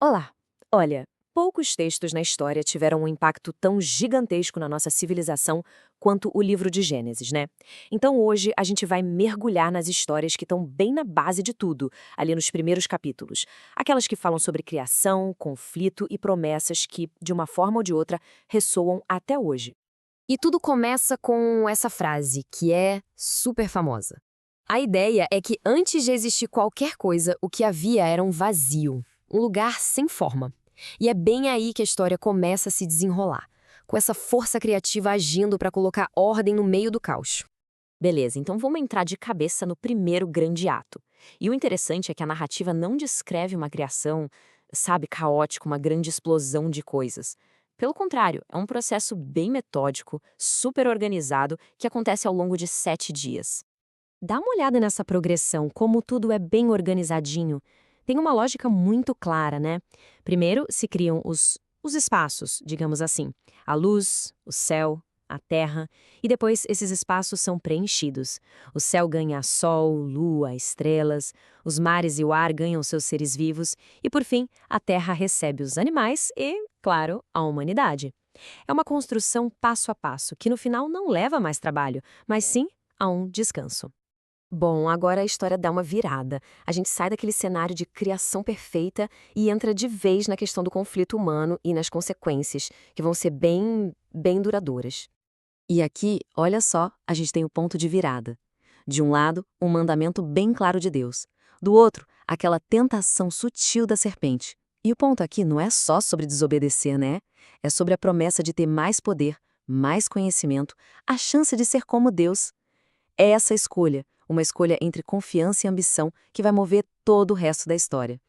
Olá! Olha, poucos textos na história tiveram um impacto tão gigantesco na nossa civilização quanto o livro de Gênesis, né? Então hoje a gente vai mergulhar nas histórias que estão bem na base de tudo, ali nos primeiros capítulos. Aquelas que falam sobre criação, conflito e promessas que, de uma forma ou de outra, ressoam até hoje. E tudo começa com essa frase, que é super famosa. A ideia é que antes de existir qualquer coisa, o que havia era um vazio, um lugar sem forma. E é bem aí que a história começa a se desenrolar, com essa força criativa agindo para colocar ordem no meio do caos. Beleza, então vamos entrar de cabeça no primeiro grande ato. E o interessante é que a narrativa não descreve uma criação, sabe, caótica, uma grande explosão de coisas. Pelo contrário, é um processo bem metódico, super organizado, que acontece ao longo de 7 dias. Dá uma olhada nessa progressão, como tudo é bem organizadinho. Tem uma lógica muito clara, né? Primeiro se criam os espaços, digamos assim. A luz, o céu, a terra, e depois esses espaços são preenchidos. O céu ganha sol, lua, estrelas, os mares e o ar ganham seus seres vivos, e por fim, a terra recebe os animais e, claro, a humanidade. É uma construção passo a passo, que no final não leva mais trabalho, mas sim a um descanso. Bom, agora a história dá uma virada. A gente sai daquele cenário de criação perfeita e entra de vez na questão do conflito humano e nas consequências, que vão ser bem duradouras. E aqui, olha só, a gente tem o ponto de virada. De um lado, um mandamento bem claro de Deus. Do outro, aquela tentação sutil da serpente. E o ponto aqui não é só sobre desobedecer, né? É sobre a promessa de ter mais poder, mais conhecimento, a chance de ser como Deus. É essa escolha, uma escolha entre confiança e ambição, que vai mover todo o resto da história.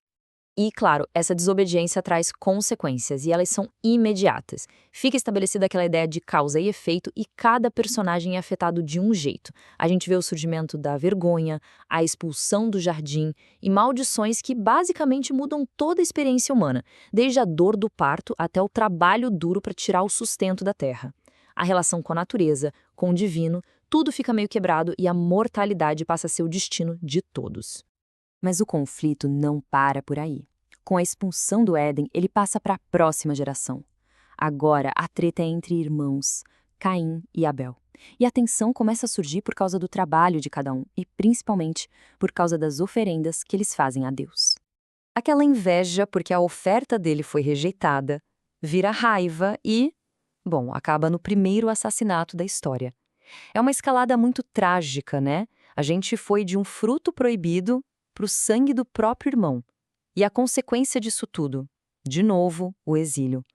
E, claro, essa desobediência traz consequências e elas são imediatas. Fica estabelecida aquela ideia de causa e efeito e cada personagem é afetado de um jeito. A gente vê o surgimento da vergonha, a expulsão do jardim e maldições que basicamente mudam toda a experiência humana, desde a dor do parto até o trabalho duro para tirar o sustento da terra. A relação com a natureza, com o divino, tudo fica meio quebrado e a mortalidade passa a ser o destino de todos. Mas o conflito não para por aí. Com a expulsão do Éden, ele passa para a próxima geração. Agora, a treta é entre irmãos, Caim e Abel. E a tensão começa a surgir por causa do trabalho de cada um e, principalmente, por causa das oferendas que eles fazem a Deus. Aquela inveja porque a oferta dele foi rejeitada, vira raiva e, bom, acaba no primeiro assassinato da história. É uma escalada muito trágica, né? A gente foi de um fruto proibido para o sangue do próprio irmão. E a consequência disso tudo? De novo, o exílio.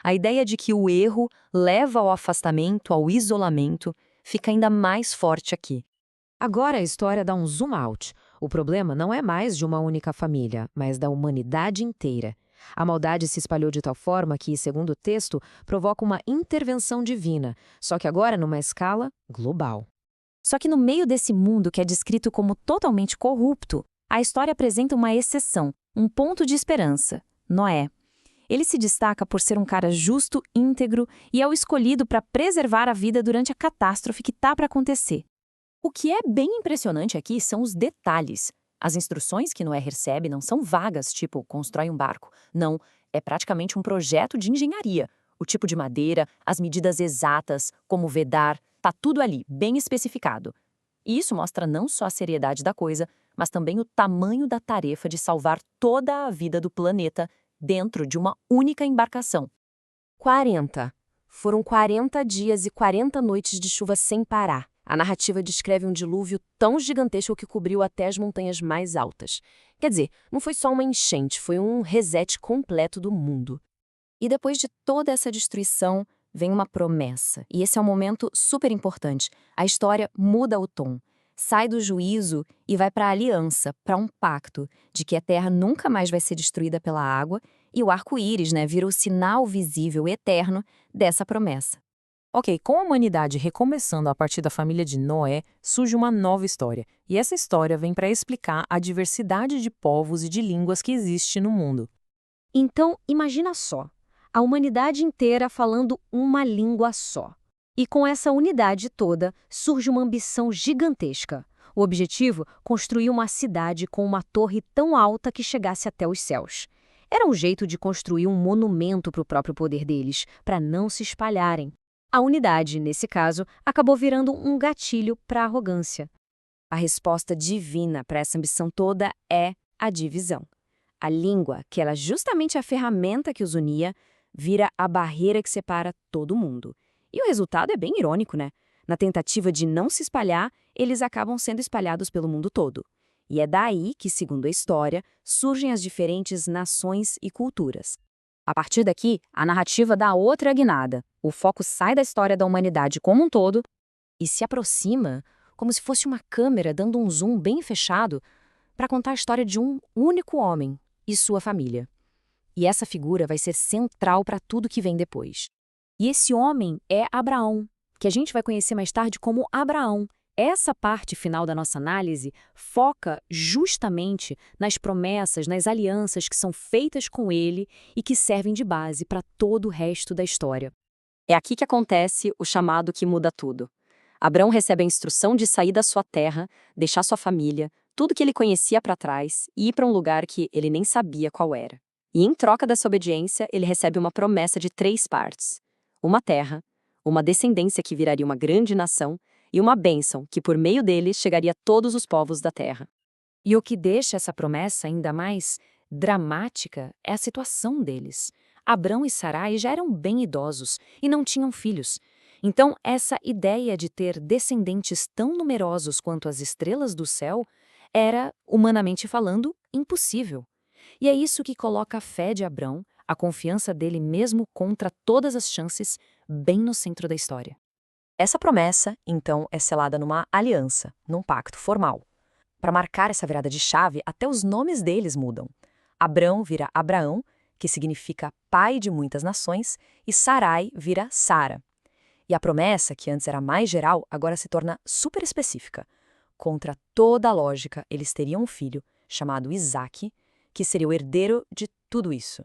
A ideia de que o erro leva ao afastamento, ao isolamento, fica ainda mais forte aqui. Agora a história dá um zoom out. O problema não é mais de uma única família, mas da humanidade inteira. A maldade se espalhou de tal forma que, segundo o texto, provoca uma intervenção divina, só que agora numa escala global. Só que no meio desse mundo que é descrito como totalmente corrupto, a história apresenta uma exceção, um ponto de esperança: Noé. Ele se destaca por ser um cara justo, íntegro e é o escolhido para preservar a vida durante a catástrofe que está para acontecer. O que é bem impressionante aqui são os detalhes. As instruções que Noé recebe não são vagas, tipo, constrói um barco. Não, é praticamente um projeto de engenharia. O tipo de madeira, as medidas exatas, como vedar, tá tudo ali, bem especificado. E isso mostra não só a seriedade da coisa, mas também o tamanho da tarefa de salvar toda a vida do planeta dentro de uma única embarcação. 40. Foram 40 dias e 40 noites de chuva sem parar. A narrativa descreve um dilúvio tão gigantesco que cobriu até as montanhas mais altas. Quer dizer, não foi só uma enchente, foi um reset completo do mundo. E depois de toda essa destruição, vem uma promessa. E esse é um momento super importante. A história muda o tom. Sai do juízo e vai para a aliança, para um pacto de que a terra nunca mais vai ser destruída pela água e o arco-íris, né, vira o sinal visível eterno dessa promessa. Ok, com a humanidade recomeçando a partir da família de Noé, surge uma nova história. E essa história vem para explicar a diversidade de povos e de línguas que existe no mundo. Então, imagina só, a humanidade inteira falando uma língua só. E com essa unidade toda, surge uma ambição gigantesca. O objetivo, construir uma cidade com uma torre tão alta que chegasse até os céus. Era um jeito de construir um monumento para o próprio poder deles, para não se espalharem. A unidade, nesse caso, acabou virando um gatilho para a arrogância. A resposta divina para essa ambição toda é a divisão. A língua, que era justamente a ferramenta que os unia, vira a barreira que separa todo mundo. E o resultado é bem irônico, né? Na tentativa de não se espalhar, eles acabam sendo espalhados pelo mundo todo. E é daí que, segundo a história, surgem as diferentes nações e culturas. A partir daqui, a narrativa dá outra guinada. O foco sai da história da humanidade como um todo e se aproxima, como se fosse uma câmera dando um zoom bem fechado, para contar a história de um único homem e sua família. E essa figura vai ser central para tudo que vem depois. E esse homem é Abraão, que a gente vai conhecer mais tarde como Abraão. Essa parte final da nossa análise foca justamente nas promessas, nas alianças que são feitas com ele e que servem de base para todo o resto da história. É aqui que acontece o chamado que muda tudo. Abraão recebe a instrução de sair da sua terra, deixar sua família, tudo que ele conhecia para trás e ir para um lugar que ele nem sabia qual era. E em troca dessa obediência, ele recebe uma promessa de 3 partes: uma terra, uma descendência que viraria uma grande nação e uma bênção que por meio dele chegaria a todos os povos da terra. E o que deixa essa promessa ainda mais dramática é a situação deles. Abrão e Sarai já eram bem idosos e não tinham filhos. Então, essa ideia de ter descendentes tão numerosos quanto as estrelas do céu era, humanamente falando, impossível. E é isso que coloca a fé de Abrão, a confiança dele mesmo contra todas as chances, bem no centro da história. Essa promessa, então, é selada numa aliança, num pacto formal. Para marcar essa virada de chave, até os nomes deles mudam. Abrão vira Abraão, que significa pai de muitas nações, e Sarai vira Sara. E a promessa, que antes era mais geral, agora se torna super específica. Contra toda a lógica, eles teriam um filho, chamado Isaque, que seria o herdeiro de tudo isso.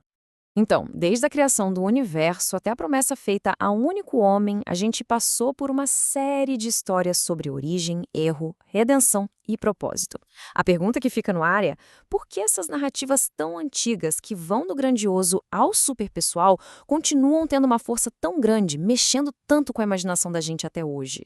Então, desde a criação do universo até a promessa feita a um único homem, a gente passou por uma série de histórias sobre origem, erro, redenção e propósito. A pergunta que fica no ar é: por que essas narrativas tão antigas, que vão do grandioso ao superpessoal, continuam tendo uma força tão grande, mexendo tanto com a imaginação da gente até hoje?